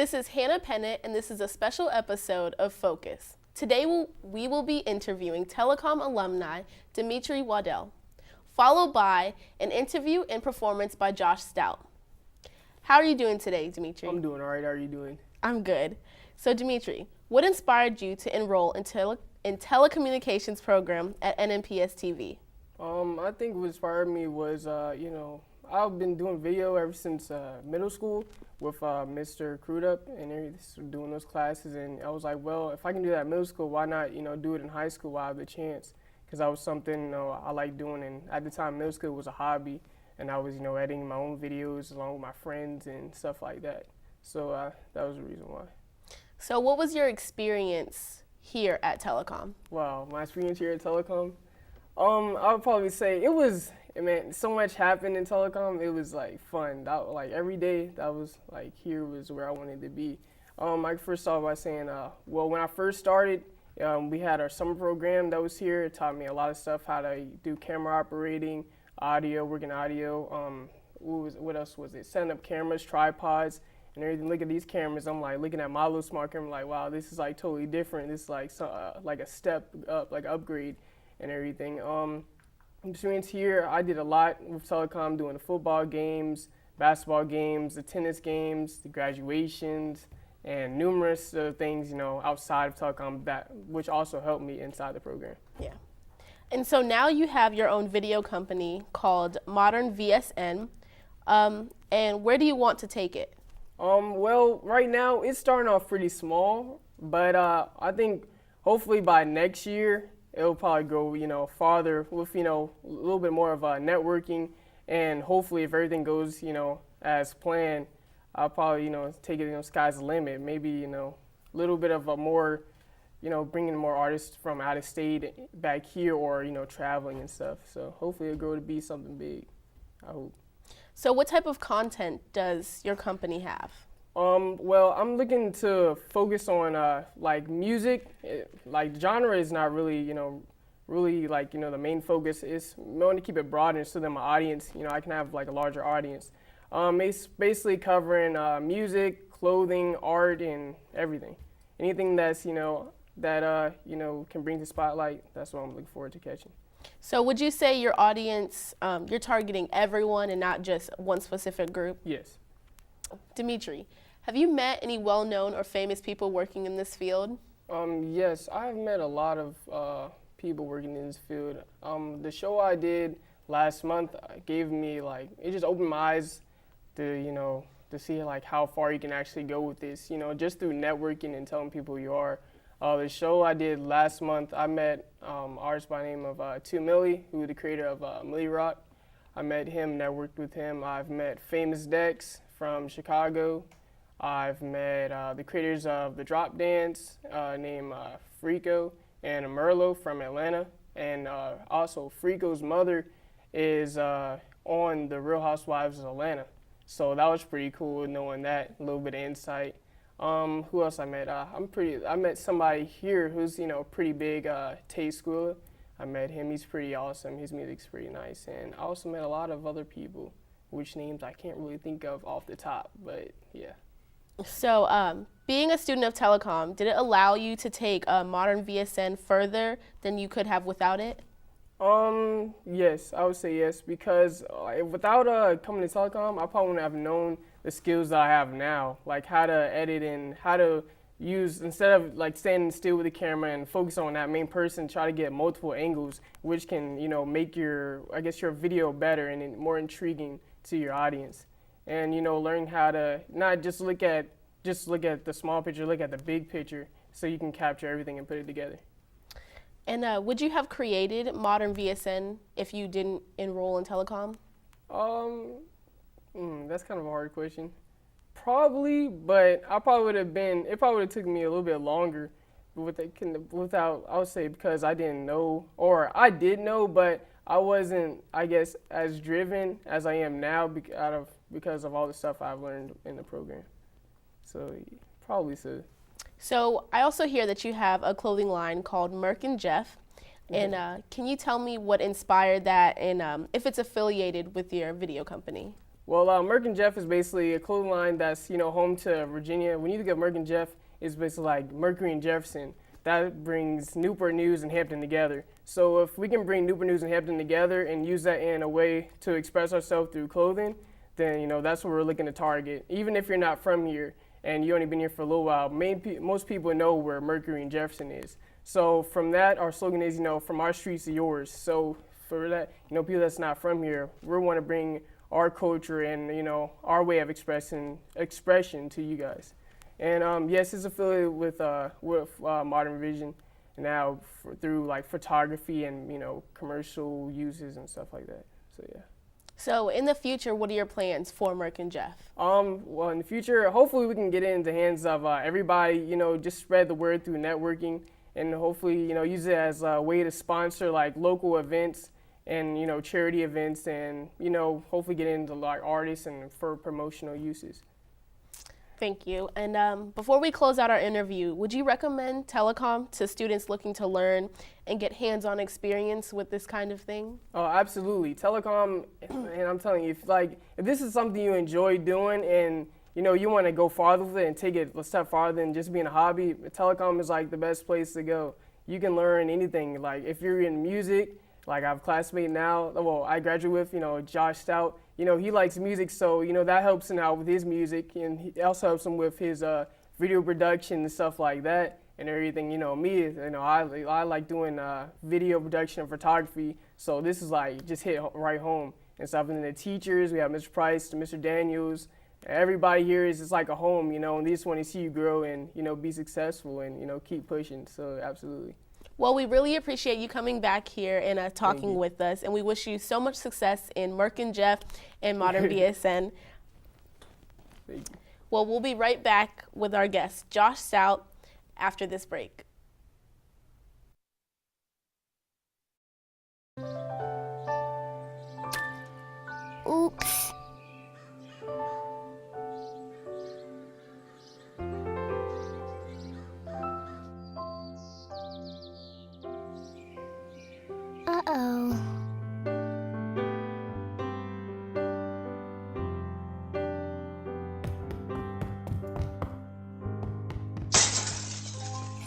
This is Hannah Pennant, and this is a special episode of Focus. Today we will be interviewing telecom alumni Dimitri Waddell, followed by an interview and performance by Josh Stout. How are you doing today, Dimitri? I'm doing all right. How are you doing? I'm good. So, Dimitri, what inspired you to enroll in telecommunications program at NMPS TV? I think what inspired me was, I've been doing video ever since middle school with Mr. Crudup and doing those classes. And I was like, well, if I can do that in middle school, why not, do it in high school while I have the chance? Because that was something, I like doing. And at the time, middle school was a hobby. And I was, editing my own videos along with my friends and stuff like that. So that was the reason why. So what was your experience here at Telecom? Wow, my experience here at Telecom? I would probably say so much happened in telecom. It was like fun. Every day that was here was where I wanted to be. I first started by saying, when I first started, we had our summer program that was here. It taught me a lot of stuff, how to do camera operating, working audio. What else was it? Setting up cameras, tripods, and everything. Look at these cameras. I'm like looking at my little smart camera, like, wow, this is like totally different. This is like a step up, like upgrade. And everything. Experience here, I did a lot with telecom, doing the football games, basketball games, the tennis games, the graduations, and numerous things, outside of telecom which also helped me inside the program. Yeah. And so now you have your own video company called Modern VSN. And where do you want to take it? Well, right now it's starting off pretty small, but I think hopefully by next year it'll probably go, farther with, a little bit more of networking, and hopefully if everything goes, as planned, I'll probably, take it, sky's the limit. Maybe, a little bit of a more, bringing more artists from out of state back here, or, traveling and stuff. So hopefully it'll grow to be something big, I hope. So what type of content does your company have? Well, I'm looking to focus on music. Genre is not really, the main focus. Is I want to keep it broader so that my audience, I can have a larger audience. It's basically covering music, clothing, art, and everything. Anything that's that can bring to spotlight. That's what I'm looking forward to catching. So would you say your audience, you're targeting everyone and not just one specific group? Yes. Dimitri, have you met any well-known or famous people working in this field? Yes, I've met a lot of people working in this field. The show I did last month gave me it just opened my eyes to to see how far you can actually go with this. Just through networking and telling people who you are. The show I did last month, I met artist by the name of 2 Millie, who is the creator of Millie Rock. I met him, networked with him. I've met Famous Dex from Chicago. I've met the creators of the Drop Dance, named Frico, and Merlo from Atlanta. And also Frico's mother is on the Real Housewives of Atlanta. So that was pretty cool knowing that, a little bit of insight. Who else I met? I met somebody here who's, pretty big Tay schooler. I met him. He's pretty awesome. His music's pretty nice. And I also met a lot of other people, which names I can't really think of off the top, but yeah. So being a student of telecom, did it allow you to take Modern VSN further than you could have without it? Yes, I would say yes, because without coming to telecom, I probably wouldn't have known the skills that I have now, like how to edit and how to use, instead of standing still with the camera and focus on that main person, try to get multiple angles, which can, make your video better and more intriguing to your audience. And, learning how to not just look at the small picture, look at the big picture, so you can capture everything and put it together. And would you have created Modern VSN if you didn't enroll in telecom? That's kind of a hard question. Probably, but it probably would have took me a little bit longer without, I would say, because I didn't know, or I did know, but I wasn't, as driven as I am now because of all the stuff I've learned in the program. So probably so. So I also hear that you have a clothing line called Merk and Jeff. Mm-hmm. And can you tell me what inspired that and if it's affiliated with your video company? Well, Merck and Jeff is basically a clothing line that's, home to Virginia. When you think of Merck and Jeff, it's basically like Mercury and Jefferson. That brings Newport News and Hampton together. So if we can bring Newport News and Hampton together and use that in a way to express ourselves through clothing, then, that's what we're looking to target. Even if you're not from here and you only been here for a little while, most people know where Mercury and Jefferson is. So from that, our slogan is, from our streets to yours. So for that, people that's not from here, we want to bring our culture and, our way of expression to you guys. And yes, it's affiliated with Modern Vision now through like photography and, commercial uses and stuff like that. So yeah. So in the future, what are your plans for Merck and Jeff? Well, in the future, hopefully we can get it into the hands of everybody, just spread the word through networking and hopefully, use it as a way to sponsor like local events and, charity events and, hopefully get into like artists and for promotional uses. Thank you. And before we close out our interview, would you recommend telecom to students looking to learn and get hands-on experience with this kind of thing? Oh, absolutely. Telecom, and I'm telling you, if this is something you enjoy doing and you want to go farther with it and take it a step farther than just being a hobby, telecom is like the best place to go. You can learn anything. Like if you're in music, like I have a classmate now, well, I graduate with, Josh Stout. He likes music, so, that helps him out with his music, and it also helps him with his video production and stuff like that and everything. Me, I like doing video production and photography, so this is like just hit right home and stuff. And then the teachers, we have Mr. Price, Mr. Daniels, everybody here is just like a home, and they just want to see you grow and, be successful and, keep pushing, so absolutely. Well, we really appreciate you coming back here and talking with us, and we wish you so much success in Merck and Jeff and Modern BSN. Thank you. Well, we'll be right back with our guest, Josh Stout, after this break. Oops. Uh-oh.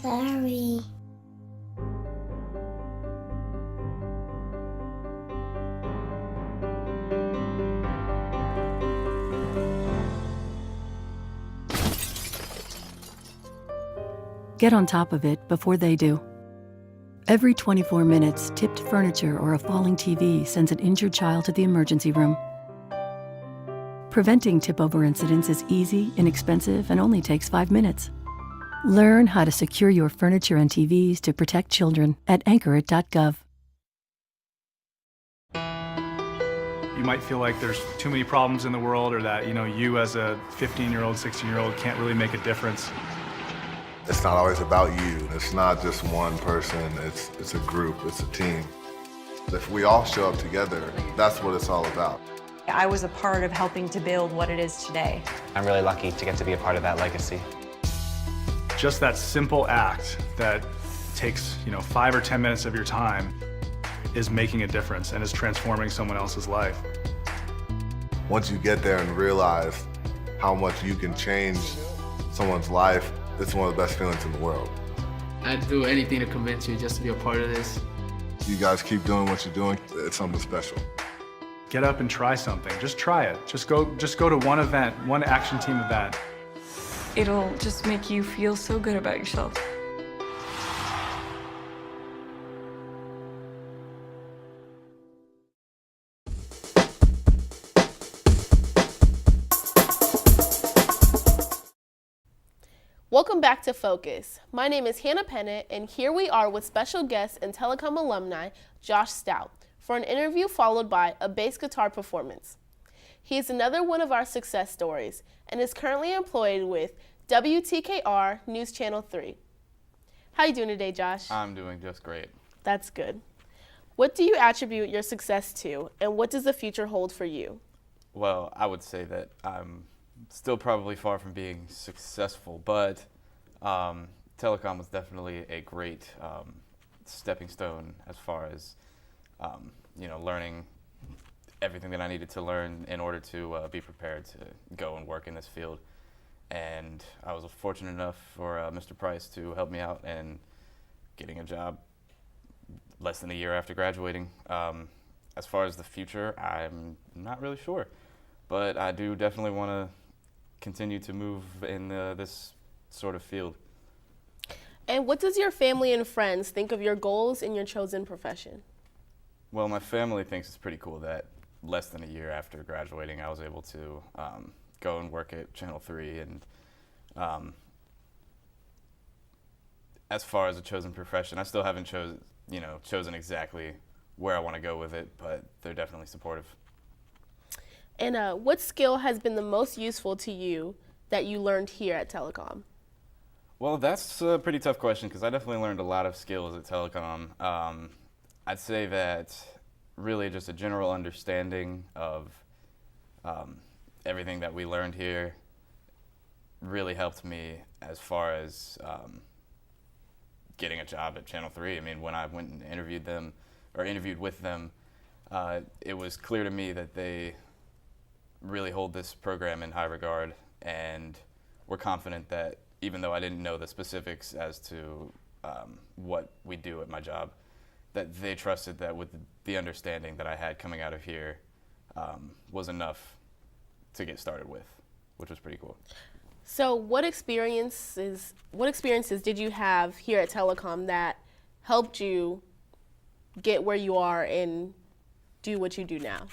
Sorry. Get on top of it before they do. Every 24 minutes, tipped furniture or a falling TV sends an injured child to the emergency room. Preventing tip-over incidents is easy, inexpensive, and only takes 5 minutes. Learn how to secure your furniture and TVs to protect children at anchorit.gov. You might feel like there's too many problems in the world, or that, you as a 15-year-old, 16-year-old can't really make a difference. It's not always about you. It's not just one person. It's a group. It's a team. If we all show up together, that's what it's all about. I was a part of helping to build what it is today. I'm really lucky to get to be a part of that legacy. Just that simple act that takes, 5 or 10 minutes of your time is making a difference and is transforming someone else's life. Once you get there and realize how much you can change someone's life, it's one of the best feelings in the world. I'd do anything to convince you just to be a part of this. You guys keep doing what you're doing. It's something special. Get up and try something. Just try it. Just go to one event, one action team event. It'll just make you feel so good about yourself. Welcome back to Focus. My name is Hannah Pennant, and here we are with special guest and telecom alumni, Josh Stout, for an interview followed by a bass guitar performance. He is another one of our success stories and is currently employed with WTKR News Channel 3. How are you doing today, Josh? I'm doing just great. That's good. What do you attribute your success to, and what does the future hold for you? Well, I would say that I'm still probably far from being successful, but telecom was definitely a great stepping stone as far as learning everything that I needed to learn in order to be prepared to go and work in this field. And I was fortunate enough for Mr. Price to help me out in getting a job less than a year after graduating. As far as the future, I'm not really sure, but I do definitely want to continue to move in this sort of field. And what does your family and friends think of your goals in your chosen profession? Well, my family thinks it's pretty cool that less than a year after graduating, I was able to go and work at Channel 3. And as far as a chosen profession, I still haven't chosen exactly where I want to go with it, but they're definitely supportive. And what skill has been the most useful to you that you learned here at Telecom? Well, that's a pretty tough question because I definitely learned a lot of skills at Telecom. I'd say that really just a general understanding of everything that we learned here really helped me as far as getting a job at Channel 3. I mean, when I went and interviewed with them, it was clear to me that they really hold this program in high regard, and we're confident that even though I didn't know the specifics as to what we do at my job, that they trusted that with the understanding that I had coming out of here was enough to get started with, which was pretty cool. So what experiences did you have here at Telecom that helped you get where you are and do what you do now?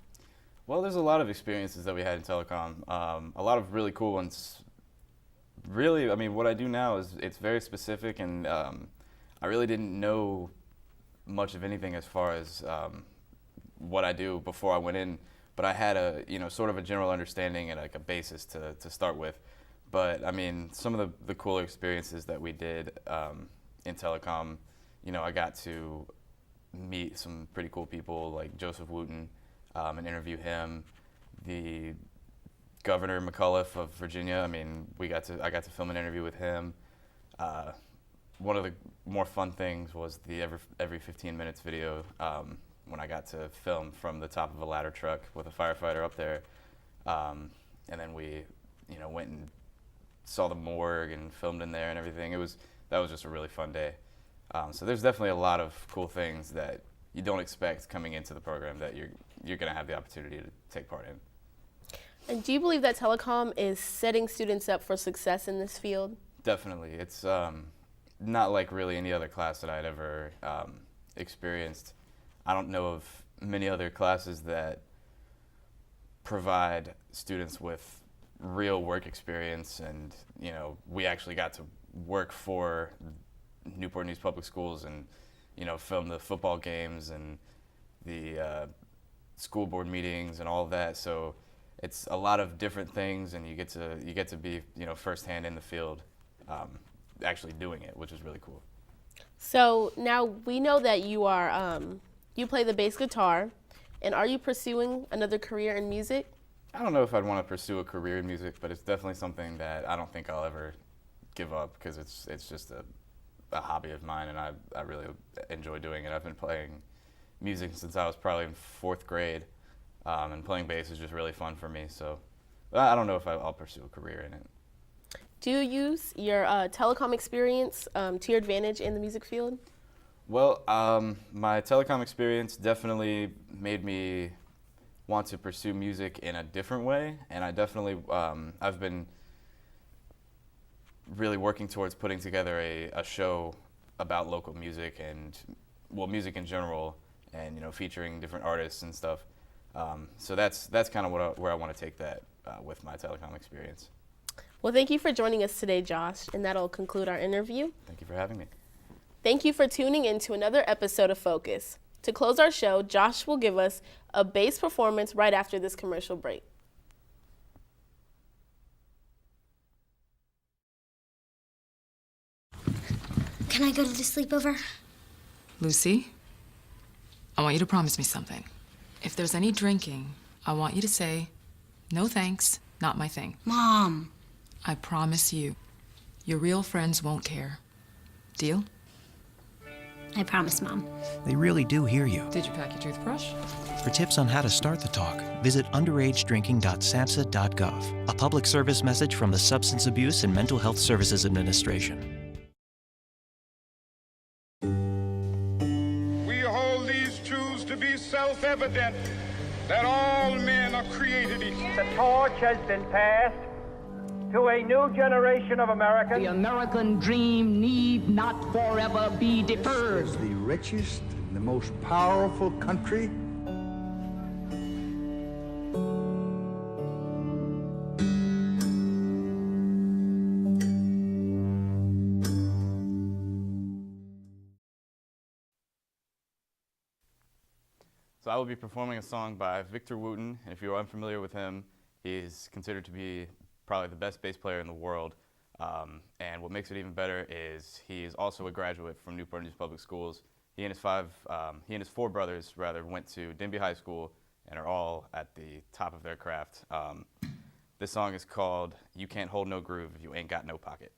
Well, there's a lot of experiences that we had in Telecom, a lot of really cool ones. Really, I mean, what I do now is it's very specific, and I really didn't know much of anything as far as what I do before I went in, but I had a sort of a general understanding and like a basis to start with. But I mean, some of the cooler experiences that we did in Telecom, I got to meet some pretty cool people like Joseph Wooten and interview him. The Governor McAuliffe of Virginia, I mean, I got to film an interview with him. One of the more fun things was the every 15 minutes video when I got to film from the top of a ladder truck with a firefighter up there. And then we, went and saw the morgue and filmed in there and everything. That was just a really fun day. So there's definitely a lot of cool things that you don't expect coming into the program that you're going to have the opportunity to take part in. And do you believe that Telecom is setting students up for success in this field? Definitely. It's not like really any other class that I'd ever experienced. I don't know of many other classes that provide students with real work experience, and we actually got to work for Newport News Public Schools and film the football games and the school board meetings and all of that. So it's a lot of different things, and you get to be firsthand in the field, actually doing it, which is really cool. So now we know that you are you play the bass guitar, and are you pursuing another career in music? I don't know if I'd want to pursue a career in music, but it's definitely something that I don't think I'll ever give up because it's just a hobby of mine, and I really enjoy doing it. I've been playing music since I was probably in 4th grade, and playing bass is just really fun for me. So I don't know if I'll pursue a career in it. Do you use your Telecom experience to your advantage in the music field? Well, my Telecom experience definitely made me want to pursue music in a different way, and I definitely I've been really working towards putting together a show about local music and music in general, and featuring different artists and stuff. So that's kind of where I want to take that with my Telecom experience. Well, thank you for joining us today, Josh, and that'll conclude our interview. Thank you for having me. Thank you for tuning in to another episode of Focus. To close our show, Josh will give us a bass performance right after this commercial break. Can I go to the sleepover? Lucy, I want you to promise me something. If there's any drinking, I want you to say, "No thanks, not my thing." Mom. I promise you, your real friends won't care. Deal? I promise, Mom. They really do hear you. Did you pack your toothbrush? For tips on how to start the talk, visit underagedrinking.samhsa.gov. A public service message from the Substance Abuse and Mental Health Services Administration. We hold these truths to be self-evident, that all men are created equal. The torch has been passed to a new generation of Americans. The American dream need not forever be deferred. This is the richest and the most powerful country. So I will be performing a song by Victor Wooten, and if you're unfamiliar with him, he is considered to be probably the best bass player in the world. And what makes it even better is he is also a graduate from Newport News Public Schools. He and his four brothers went to Denby High School and are all at the top of their craft. This song is called "You Can't Hold No Groove If You Ain't Got No Pocket."